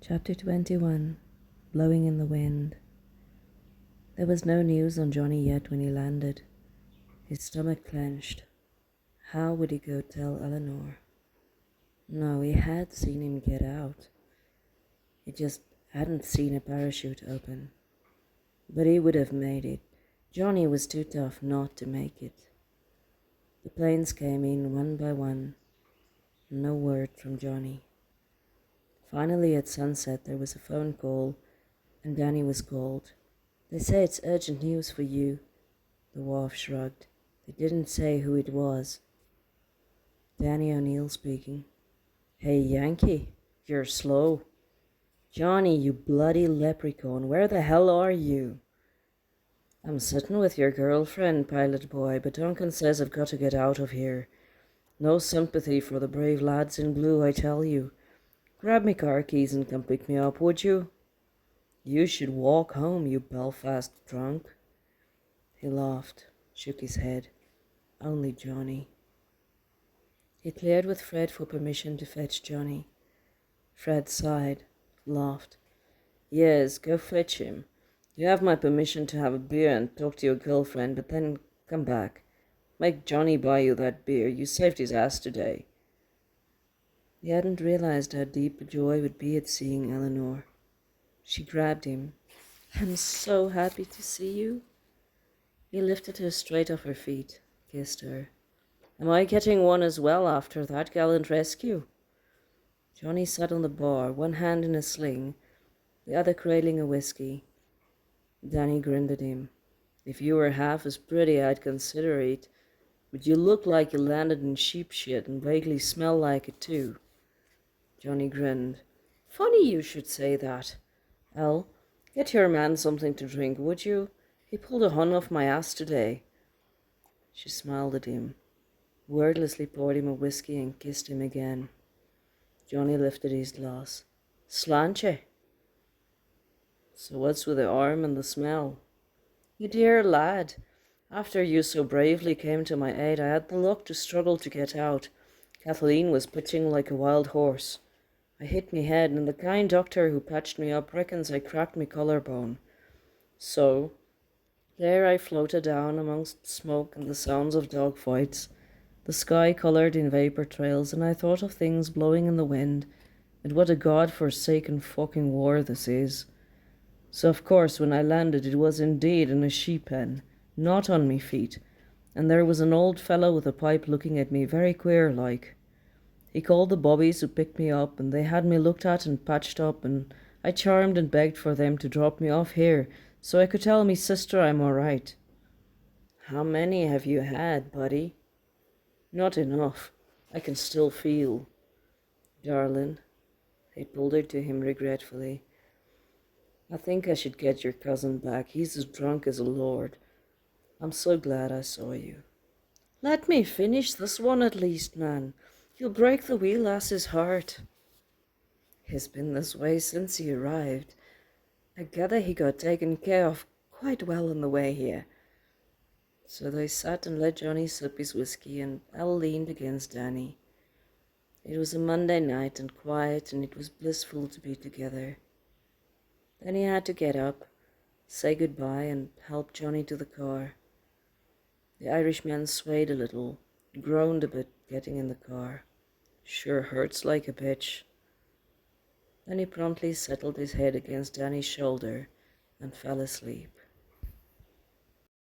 Chapter 21. Blowing in the Wind. There was no news on Johnny yet when he landed. His stomach clenched. How would he go tell Eleanor? No, he had seen him get out. He just hadn't seen a parachute open. But he would have made it. Johnny was too tough not to make it. The planes came in one by one. No word from Johnny. Finally, at sunset, there was a phone call, and Danny was called. They say it's urgent news for you. The wharf shrugged. They didn't say who it was. Danny O'Neill speaking. Hey, Yankee, you're slow. Johnny, you bloody leprechaun, where the hell are you? I'm sitting with your girlfriend, pilot boy, but Duncan says I've got to get out of here. No sympathy for the brave lads in blue, I tell you. Grab me car keys and come pick me up, would you? You should walk home, you Belfast drunk. He laughed, shook his head. Only Johnny. He cleared with Fred for permission to fetch Johnny. Fred sighed, laughed. Yes, go fetch him. You have my permission to have a beer and talk to your girlfriend, but then come back. Make Johnny buy you that beer. You saved his ass today. He hadn't realized how deep a joy would be at seeing Eleanor. She grabbed him. I'm so happy to see you. He lifted her straight off her feet, kissed her. Am I getting one as well after that gallant rescue? Johnny sat on the bar, one hand in a sling, the other cradling a whiskey. Danny grinned at him. If you were half as pretty, I'd consider it, but you look like you landed in sheep shit and vaguely smell like it too. Johnny grinned. Funny you should say that. El, get your man something to drink, would you? He pulled a hun off my ass today. She smiled at him, wordlessly poured him a whiskey and kissed him again. Johnny lifted his glass. Slanche. So what's with the arm and the smell? You dear lad. After you so bravely came to my aid, I had the luck to struggle to get out. Kathleen was pitching like a wild horse. I hit me head, and the kind doctor who patched me up reckons I cracked me collarbone. So, there I floated down amongst smoke and the sounds of dogfights, the sky coloured in vapour trails, and I thought of things blowing in the wind, and what a god-forsaken fucking war this is. So of course when I landed it was indeed in a sheep pen, not on me feet, and there was an old fellow with a pipe looking at me very queer-like. He called the bobbies who picked me up, and they had me looked at and patched up, and I charmed and begged for them to drop me off here, so I could tell me sister I'm all right. How many have you had, buddy? Not enough. I can still feel. Darling, he pulled her to him regretfully. I think I should get your cousin back. He's as drunk as a lord. I'm so glad I saw you. Let me finish this one at least, man. You'll break the wee lass's heart. He's been this way since he arrived. I gather he got taken care of quite well on the way here. So they sat and let Johnny sip his whiskey, and Elle leaned against Danny. It was a Monday night and quiet, and it was blissful to be together. Then he had to get up, say goodbye, and help Johnny to the car. The Irishman swayed a little, groaned a bit getting in the car. Sure hurts like a bitch. Then he promptly settled his head against Danny's shoulder and fell asleep.